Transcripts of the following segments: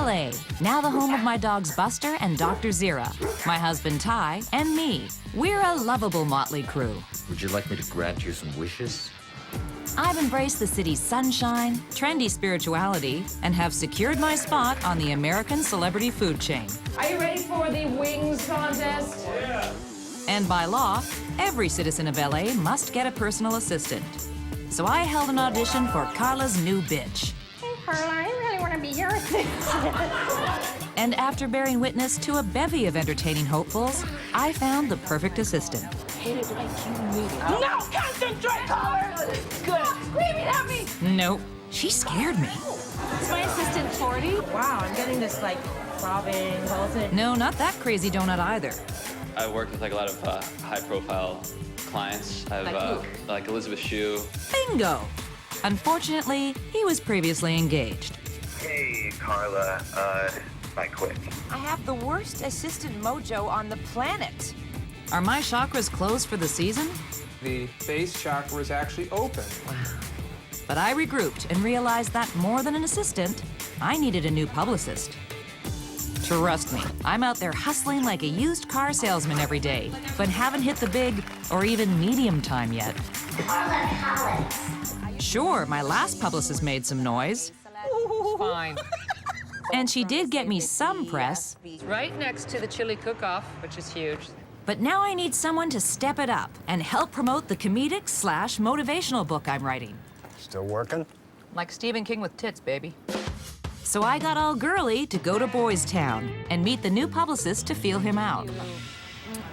LA, now the home of my dogs Buster and Dr. Zira, my husband Ty, and me. We're a lovable motley crew. Would you like me to grant you some wishes? I've embraced the city's sunshine, trendy spirituality, and have secured my spot on the American celebrity food chain. Are you ready for the wings contest? Yeah. And by law, every citizen of LA must get a personal assistant. So I held an audition for Carla's new bitch. Hey, Carla, I really want to be your assistant. And after bearing witness to a bevy of entertaining hopefuls, I found the perfect assistant. No, concentrate, Carla! Good. Screaming at me! Nope, she scared me. Is my assistant 40? Wow, I'm getting this, like, throbbing, pulsing. No, not that crazy donut either. I work with like a lot of high-profile clients. I've like Elizabeth Shue. Bingo! Unfortunately, he was previously engaged. Hey, Carla, I quit. I have the worst assistant mojo on the planet. Are my chakras closed for the season? The base chakra is actually open. But I regrouped and realized that more than an assistant, I needed a new publicist. Trust me, I'm out there hustling like a used car salesman every day, but haven't hit the big or even medium time yet. Carla Collins. Sure, my last publicist made some noise. Fine. And she did get me some press. Right next to the chili cook-off, which is huge. But now I need someone to step it up and help promote the comedic/motivational book I'm writing. Still working? Like Stephen King with tits, baby. So I got all girly to go to Boys Town and meet the new publicist to feel him out.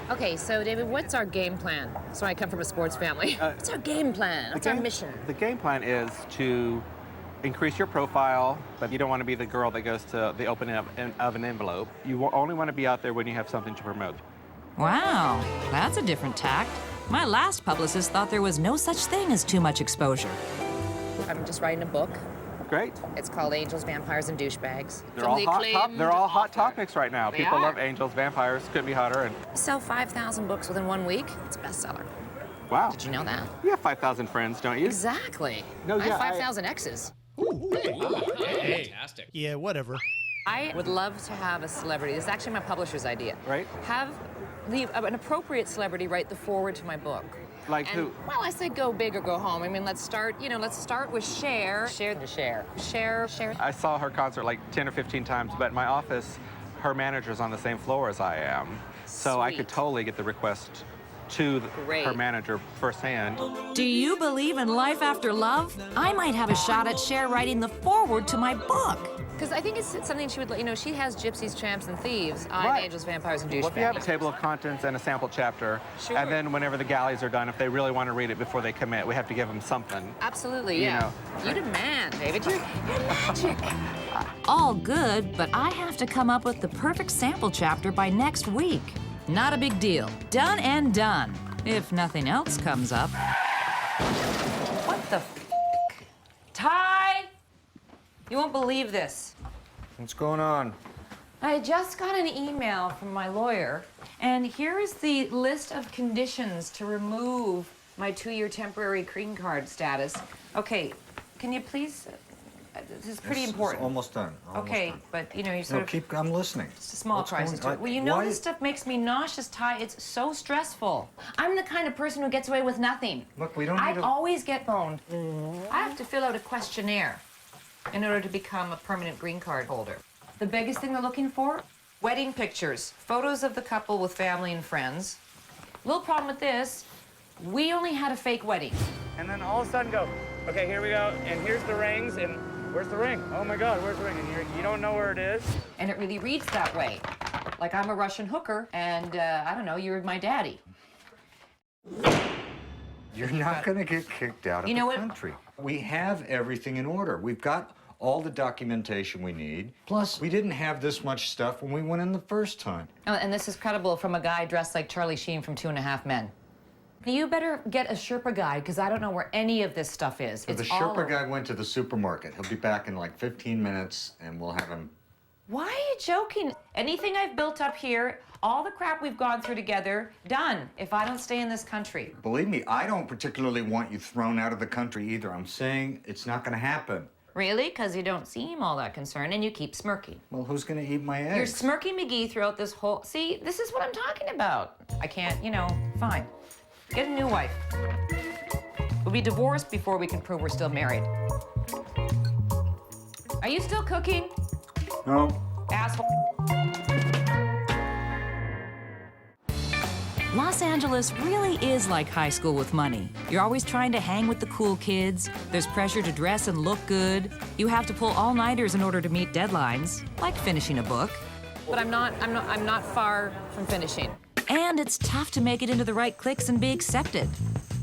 Okay, so, David, what's our game plan? So I come from a sports family. What's our game plan? What's our mission? The game plan is to increase your profile, but you don't want to be the girl that goes to the opening of an envelope. You only want to be out there when you have something to promote. Wow, that's a different tact. My last publicist thought there was no such thing as too much exposure. I'm just writing a book. Great. It's called Angels, Vampires, and Douchebags. They're all hot topics right now. People love angels, vampires, couldn't be hotter, and... Sell 5,000 books within 1 week. It's a bestseller. Wow. Did you know that? You have 5,000 friends, don't you? Exactly. No, I yeah, have 5,000 exes. Fantastic. Yeah, whatever. I would love to have a celebrity. This is actually my publisher's idea. Right. Have an appropriate celebrity write the foreword to my book. Like And, who? well, I say go big or go home. I mean, let's start with Cher. Cher. I saw her concert like 10 or 15 times, but in my office, her manager's on the same floor as I am. So I could Sweet. totally get the request to Great. her manager firsthand. Do you believe in life after love? I might have a shot at Cher writing the foreword to my book. Because I think it's something she would, she has gypsies, tramps, and thieves. I'm Right. Angels, Vampires, and Well, if you have a Douchebags. table of contents and a sample chapter, Sure. and then whenever the galleys are done, if they really want to read it before they commit, we have to give them something. Absolutely, You yeah. know. You're the man, David. You're magic. All good, but I have to come up with the perfect sample chapter by next week. Not a big deal. Done and done. If nothing else comes up. What the Ty? You won't believe this. What's going on? I just got an email from my lawyer, and here is the list of conditions to remove my 2-year temporary green card status. Okay, can you please? This is pretty important. It's almost done. Okay, done. but you No, sort of. I'm listening. It's a small What's crisis. going on? Well, you know Why- this stuff makes me nauseous, Ty. It's so stressful. I'm the kind of person who gets away with nothing. Look, we don't I need to... always get boned. I have to fill out a questionnaire in order to become a permanent green card holder. The biggest thing they're looking for? Wedding pictures, photos of the couple with family and friends. Little problem with this, we only had a fake wedding. And then all of a sudden go, okay, here we go, and here's the rings, and where's the ring? Oh my God, where's the ring? And you don't know where it is. And it really reads that way. Like I'm a Russian hooker, and I don't know, you're my daddy. You're not going to get kicked out of You know the what? country. We have everything in order. We've got all the documentation we need. Plus, we didn't have this much stuff when we went in the first time. Oh, and this is credible from a guy dressed like Charlie Sheen from 2.5 Men. You better get a Sherpa guide, because I don't know where any of this stuff is. So the It's all Sherpa guy went to the supermarket. He'll be back in like 15 minutes, and we'll have him... Why are you joking? Anything I've built up here, all the crap we've gone through together, done, if I don't stay in this country. Believe me, I don't particularly want you thrown out of the country either. I'm saying it's not going to happen. Really? Because you don't seem all that concerned and you keep smirking. Well, who's gonna eat my eggs? You're smirky McGee throughout this whole... See, this is what I'm talking about. I can't, fine. Get a new wife. We'll be divorced before we can prove we're still married. Are you still cooking? No. Asshole. Los Angeles really is like high school with money. You're always trying to hang with the cool kids. There's pressure to dress and look good. You have to pull all-nighters in order to meet deadlines, like finishing a book. But I'm not far from finishing. And it's tough to make it into the right cliques and be accepted.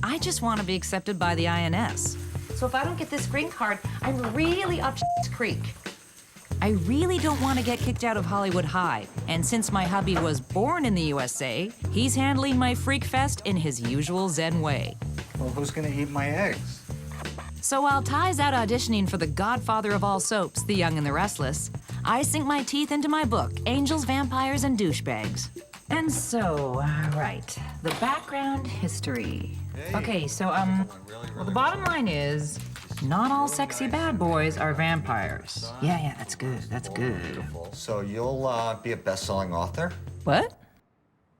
I just want to be accepted by the INS. So if I don't get this green card, I'm really up creek. I really don't want to get kicked out of Hollywood High. And since my hubby was born in the USA, he's handling my freak fest in his usual Zen way. Well, who's gonna eat my eggs? So while Ty's out auditioning for the godfather of all soaps, The Young and the Restless, I sink my teeth into my book, Angels, Vampires, and Douchebags. And so, right, the background history. Okay, so, well, the bottom line is, not all sexy bad boys are vampires. Yeah, that's good, that's good. So you'll be a best-selling author? What?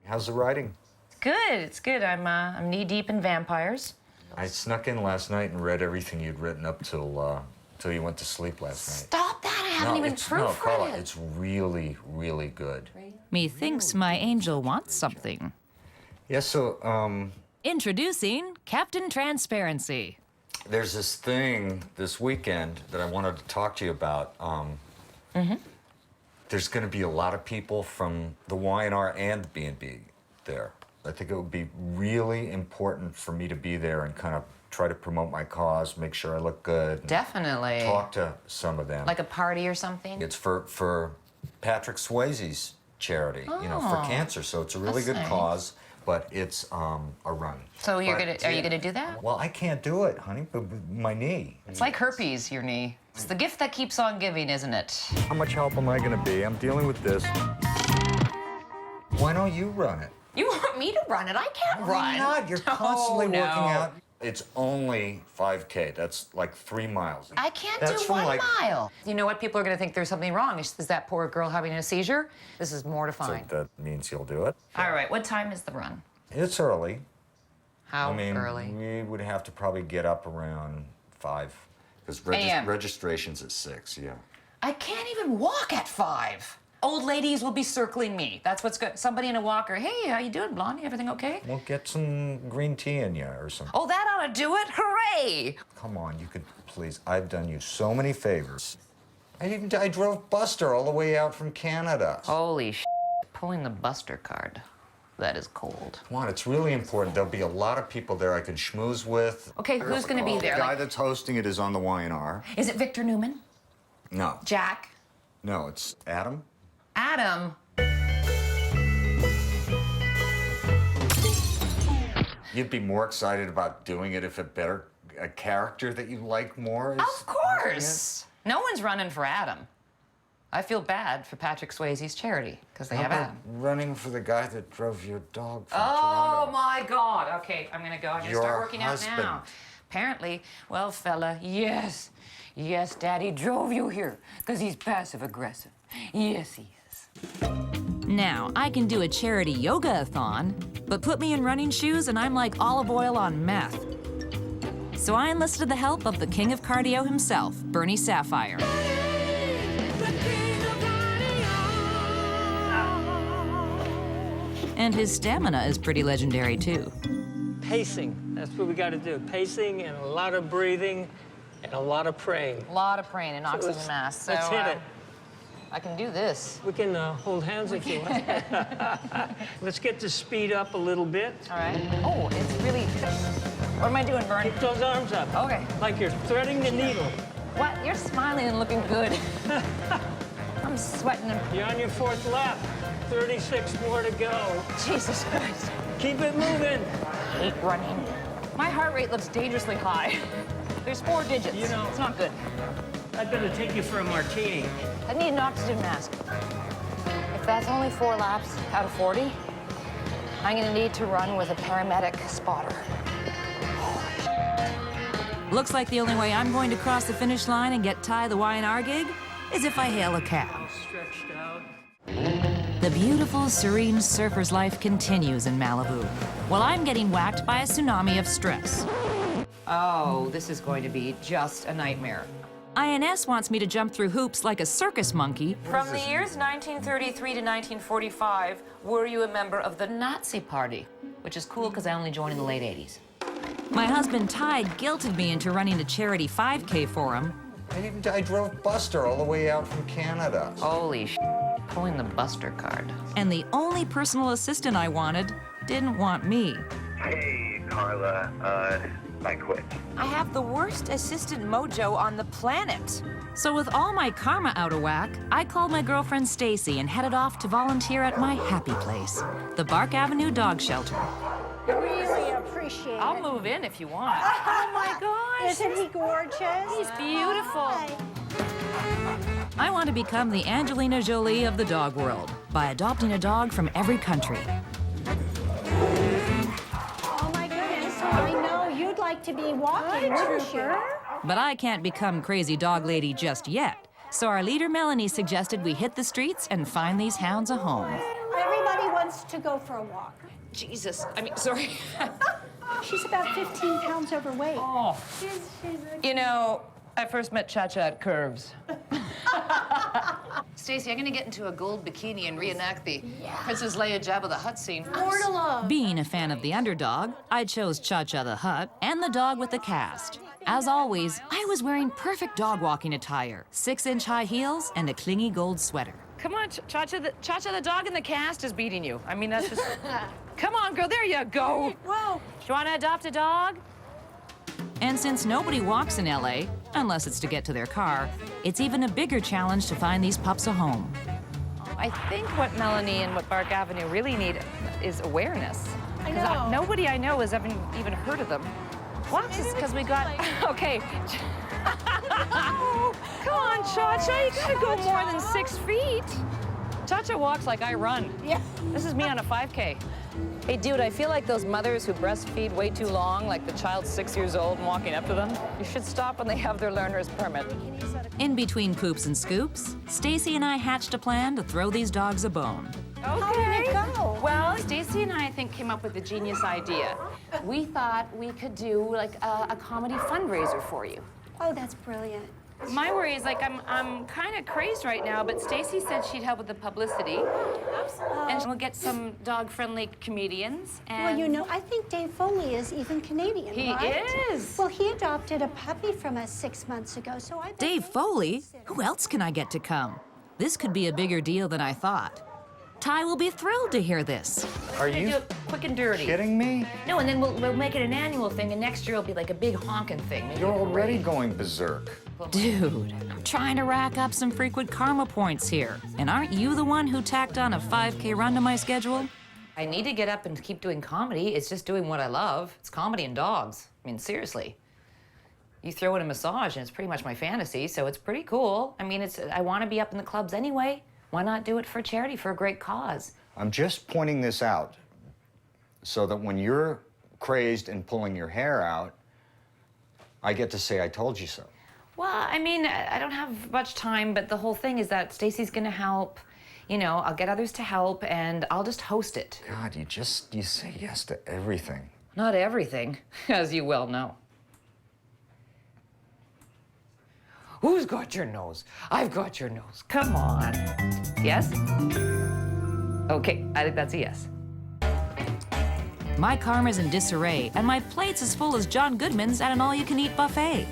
How's the writing? It's good. I'm knee-deep in vampires. I snuck in last night and read everything you'd written up till you went to sleep last night. Stop that, I haven't even proofread No, Carla, it. it's really, really good. Methinks my angel wants something. Yeah, so, Introducing Captain Transparency. there's this thing this weekend that I wanted to talk to you about. There's going to be a lot of people from the Y&R and the B&B there. I think it would be really important for me to be there and kind of try to promote my cause, make sure I look good. Definitely. Talk to some of them. Like a party or something? It's for Patrick Swayze's charity, for cancer. So it's a really That's good nice. cause, but it's a run. So are you But, gonna do that? Well, I can't do it, honey. My knee. It's like herpes, your knee. It's the gift that keeps on giving, isn't it? How much help am I going to be? I'm dealing with this. Why don't you run it? You want me to run it? I can't run. Why not? You're constantly no. working out. It's only 5K. That's like 3 miles. I can't That's do from 1 like, mile. You know what? People are going to think there's something wrong. Is that poor girl having a seizure? This is So mortifying. that means you'll do it. All right, what time is the run? It's early. How I mean, early? we would have to probably get up around 5. Because AM. registration's at 6, yeah. I can't even walk at 5. Old ladies will be circling me. That's what's good. Somebody in a walker. Hey, how you doing, Blondie? Everything okay? We'll get some green tea in you or something. Oh, that ought to do it. Hooray! Come on, you could please. I've done you so many favors. I drove Buster all the way out from Canada. Holy sh! Pulling the Buster card. That is cold. Come on, it's really important. There'll be a lot of people there I can schmooze with. Okay, who's going to be there? The guy Like, that's hosting it is on the Y&R. is it Victor Newman? No. Jack? No, it's Adam. Adam? You'd be more excited about doing it if a character that you like more is... Of course! No one's running for Adam. I feel bad for Patrick Swayze's charity, because they How have about Adam. running for the guy that drove your dog from Oh, Toronto? my God. Okay, I'm going to go. I'm going to Your start working out husband. now. Apparently, well, fella, yes. Yes, Daddy drove you here, because he's passive-aggressive. Yes, he is. Now, I can do a charity yoga-a-thon, but put me in running shoes and I'm like olive oil on meth. So I enlisted the help of the king of cardio himself, Bernie Sapphire. And his stamina is pretty legendary, too. Pacing, that's what we got to do. Pacing and a lot of breathing and a lot of praying. A lot of praying and oxygen let's- mask. So, let's hit it. I can do this. We can hold hands if you want. Let's get the speed up a little bit. All right. Oh, it's really... What am I doing, Bernie? Keep those arms up. Okay. Like you're threading the needle. What? You're smiling and looking good. I'm sweating. You're on your 4th lap. 36 more to go. Jesus Christ. Keep it moving. I hate running. My heart rate looks dangerously high. There's 4 digits. You know- It's not good. I'd better take you for a martini. I need an oxygen mask. If that's only 4 laps out of 40, I'm gonna need to run with a paramedic spotter. Looks like the only way I'm going to cross the finish line and get Ty the Y&R gig is if I hail a cab. Stretched out. The beautiful, serene surfer's life continues in Malibu, while I'm getting whacked by a tsunami of stress. Oh, this is going to be just a nightmare. INS wants me to jump through hoops like a circus monkey. From the years 1933 to 1945, were you a member of the Nazi Party? Which is cool because I only joined in the late 80s. My husband Ty guilted me into running a charity 5K for him. I drove Buster all the way out from Canada. Holy sh**, pulling the Buster card. And the only personal assistant I wanted didn't want me. Hey, Carla, I quit. I have the worst assistant mojo on the planet. So with all my karma out of whack, I called my girlfriend Stacy and headed off to volunteer at my happy place, the Bark Avenue Dog Shelter. Really appreciate it. I'll move in if you want. Oh my gosh. Isn't he gorgeous? He's beautiful. Hi. I want to become the Angelina Jolie of the dog world by adopting a dog from every country. Oh my goodness. I know you'd like to be walking, wouldn't you? But I can't become crazy dog lady just yet. So our leader Melanie suggested we hit the streets and find these hounds a home. Everybody wants to go for a walk. Jesus, I mean, sorry. She's about 15 pounds overweight. Oh. You know, I first met Cha-Cha at Curves. Stacy, I'm gonna get into a gold bikini and reenact the Princess Leia Jabba the Hutt scene. Being a fan of the underdog, I chose Cha-Cha the Hutt and the dog with the cast. As always, I was wearing perfect dog walking attire, 6-inch high heels and a clingy gold sweater. Come on, Cha-Cha the dog in the cast is beating you. I mean, that's just... Come on, girl, there you go. Whoa. Do you want to adopt a dog? And since nobody walks in LA, unless it's to get to their car, it's even a bigger challenge to find these pups a home. I think what Melanie and what Bark Avenue really need is awareness. I know. Nobody I know has even heard of them. Well, it's because we got... Okay. Come on, Cha-Cha, you gotta go more than 6 feet. Cha-Cha walks like I run. Yeah. This is me on a 5K. Hey, dude, I feel like those mothers who breastfeed way too long, like the child's 6 years old and walking up to them, you should stop when they have their learner's permit. In between poops and scoops, Stacy and I hatched a plan to throw these dogs a bone. Okay. How did it go? Well, Stacy and I think came up with a genius idea. We thought we could do like a comedy fundraiser for you. Oh, that's brilliant. My worry is like I'm kind of crazed right now, but Stacy said she'd help with the publicity, and we'll get some dog-friendly comedians. And Well, you know, I think Dave Foley is even Canadian, He right? is. Well, he adopted a puppy from us 6 months ago, so I bet Dave Foley? Who else can I get to come? This could be a bigger deal than I thought. Ty will be thrilled to hear this. Are do you it quick and dirty. kidding me? No, and then we'll make it an annual thing, and next year it'll be like a big honking thing. Maybe You're like a already parade. going berserk. Dude, I'm trying to rack up some frequent karma points here. And aren't you the one who tacked on a 5K run to my schedule? I need to get up and keep doing comedy. It's just doing what I love. It's comedy and dogs. I mean, seriously. You throw in a massage, and it's pretty much my fantasy, so it's pretty cool. I mean, I want to be up in the clubs anyway. Why not do it for charity, for a great cause? I'm just pointing this out so that when you're crazed and pulling your hair out, I get to say I told you so. Well, I mean, I don't have much time, but the whole thing is that Stacy's gonna help. You know, I'll get others to help, and I'll just host it. God, you say yes to everything. Not everything, as you well know. Who's got your nose? I've got your nose. Come on. Yes? Okay, I think that's a yes. My karma's in disarray, and my plate's as full as John Goodman's at an all-you-can-eat buffet.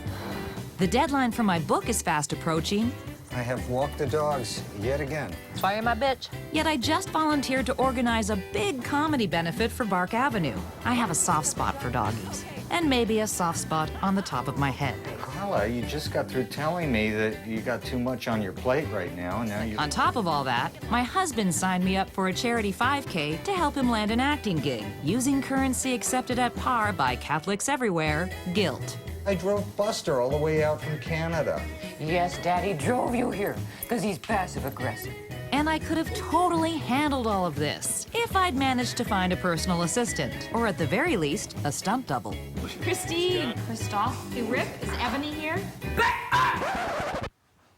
The deadline for my book is fast approaching, I have walked the dogs yet again. Fire my bitch. yet I just volunteered to organize a big comedy benefit for Bark Avenue. I have a soft spot for doggies, and maybe a soft spot on the top of my head. Carla, you just got through telling me that you got too much on your plate right now, and now you... On top of all that, my husband signed me up for a charity 5K to help him land an acting gig, using currency accepted at par by Catholics everywhere, guilt. I drove Buster all the way out from Canada. Yes, Daddy drove you here, because he's passive-aggressive. And I could have totally handled all of this if I'd managed to find a personal assistant, or at the very least, a stunt double. Christine! Christophe? Hey, Rip, is Ebony here?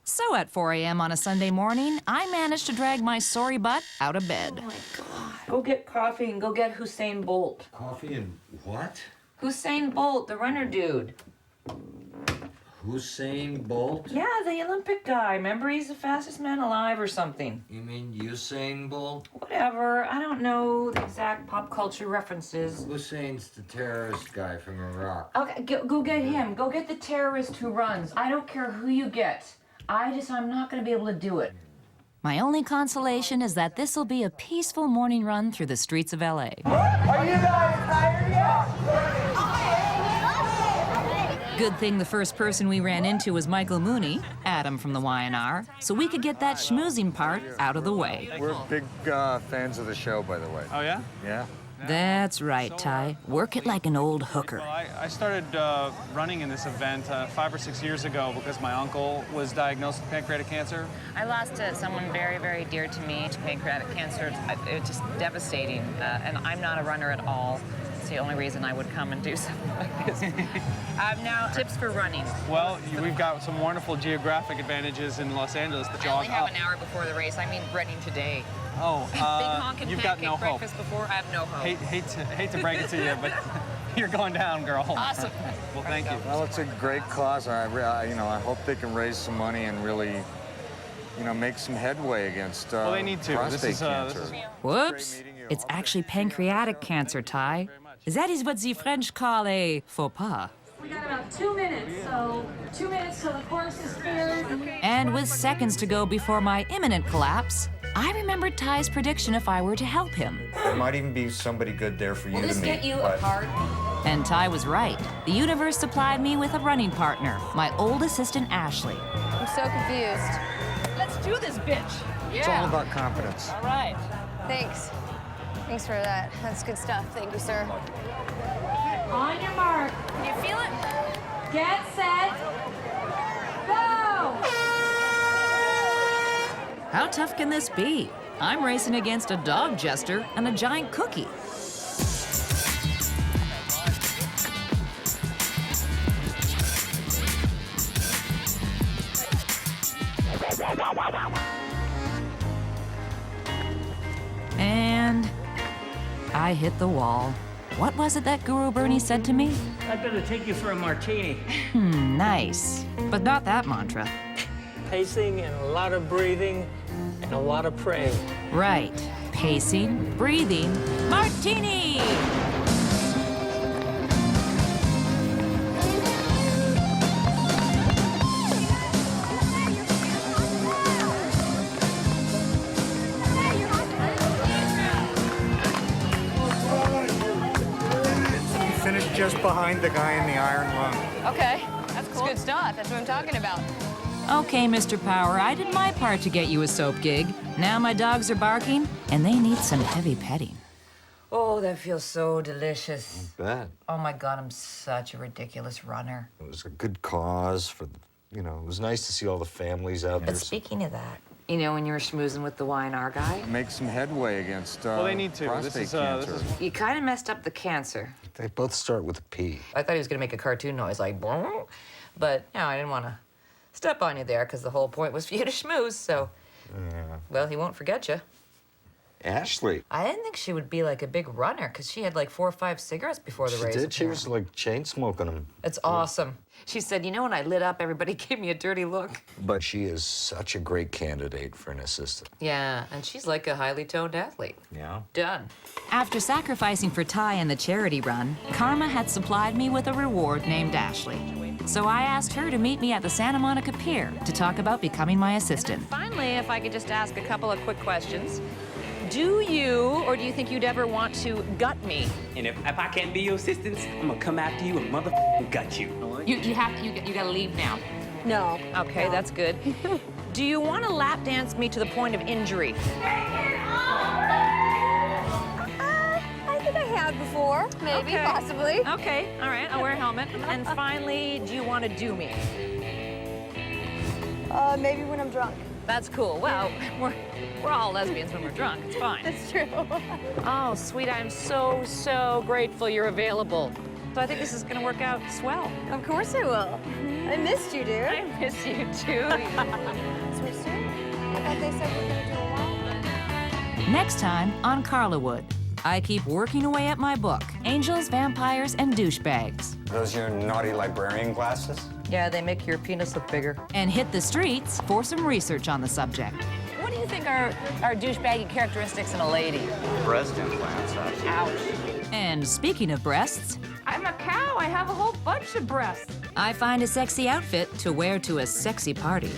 So at 4 a.m. on a Sunday morning, I managed to drag my sorry butt out of bed. Oh my God. Go get coffee and go get Usain Bolt. Coffee and what? Usain Bolt, the runner dude. Usain Bolt? Yeah, the Olympic guy. Remember, he's the fastest man alive or something. You mean Usain Bolt? Whatever. I don't know the exact pop culture references. Usain's the terrorist guy from Iraq. Okay, go get him. Go get the terrorist who runs. I don't care who you get. I'm not gonna be able to do it. My only consolation is that this'll be a peaceful morning run through the streets of LA. Are you guys tired yet? Good thing the first person we ran into was Michael Mooney, Adam from the Y&R, so we could get that schmoozing part out of the way. We're big fans of the show, by the way. Oh, yeah? Yeah? That's right, Ty. Work it like an old hooker. Well, I started running in this event 5 or 6 years ago because my uncle was diagnosed with pancreatic cancer. I lost someone very, very dear to me to pancreatic cancer. It was just devastating, and I'm not a runner at all. It's the only reason I would come and do something like this. Now, tips for running. Well, we've got some wonderful geographic advantages in Los Angeles. I only have an hour before the race. I mean, running today. Oh, Big honkin' you've got pancake no hope. breakfast before, I have no hope. Hate to break it to you, but you're going down, girl. Awesome. Well, thank you. Well, it's a great cause. I hope they can raise some money and really, make some headway against well, they need to. prostate cancer. Whoops. It's actually pancreatic cancer, Ty. That is what the French call a faux pas. We got about 2 minutes, so 2 minutes till the course is cleared. And with seconds to go before my imminent collapse, I remembered Ty's prediction if I were to help him. There might even be somebody good there for you Will to this meet. get you a card? And Ty was right. The universe supplied me with a running partner, my old assistant, Ashley. I'm so confused. Let's do this, bitch. It's all about confidence. All right. Thanks. Thanks for that. That's good stuff. Thank you, sir. On your mark. Can you feel it? Get set. Go! How tough can this be? I'm racing against a dog jester and a giant cookie. And I hit the wall. What was it that Guru Bernie said to me? I'd better take you for a martini. Nice. But not that mantra. Pacing and a lot of breathing and a lot of praying. Right. Pacing, breathing, martini! Finished just behind the guy in the iron lung. Okay. That's cool. That's good stuff. That's what I'm talking about. Okay, Mr. Power, I did my part to get you a soap gig. Now my dogs are barking, and they need some heavy petting. Oh, that feels so delicious. Bad. Oh my God, I'm such a ridiculous runner. It was a good cause for, it was nice to see all the families out there. But speaking of that, when you were schmoozing with the Y&R guy, Make some headway against Well, they need to. prostate cancer. you kind of messed up the cancer. They both start with a P. I thought he was gonna make a cartoon noise like, "Boom," but I didn't want to step on you there because the whole point was for you to schmooze. So, well, he won't forget you. Ashley. I didn't think she would be like a big runner because she had like 4 or 5 cigarettes before the race. She did. She was like chain smoking them. It's awesome. She said, when I lit up, everybody gave me a dirty look. But she is such a great candidate for an assistant. Yeah, and she's like a highly toned athlete. Yeah. Done. After sacrificing for Ty in the charity run, Karma had supplied me with a reward named Ashley. So I asked her to meet me at the Santa Monica Pier to talk about becoming my assistant. Finally, if I could just ask a couple of quick questions. Do you, or do you think you'd ever want to gut me? And if I can't be your assistant, I'm gonna come after you and motherfucking gut you. You gotta leave now. No. Okay, that's good. Do you want to lap dance me to the point of injury? I think I have before. Maybe, Okay. possibly. Okay, all right, I'll wear a helmet. And finally, do you want to do me? Maybe when I'm drunk. That's cool. Well, we're all lesbians when we're drunk. It's fine. That's true. Oh, sweet, I'm so, so grateful you're available. So I think this is gonna work out swell. Of course I will. I missed you, dude. I miss you too. So soon? I thought they said we were gonna do a while. Next time on Carlawood, I keep working away at my book, Angels, Vampires, and Douchebags. Those your naughty librarian glasses? Yeah, they make your penis look bigger. And hit the streets for some research on the subject. What do you think are douchebaggy characteristics in a lady? Breast implants, actually. Ouch. And speaking of breasts, I'm a cow. I have a whole bunch of breasts. I find a sexy outfit to wear to a sexy party.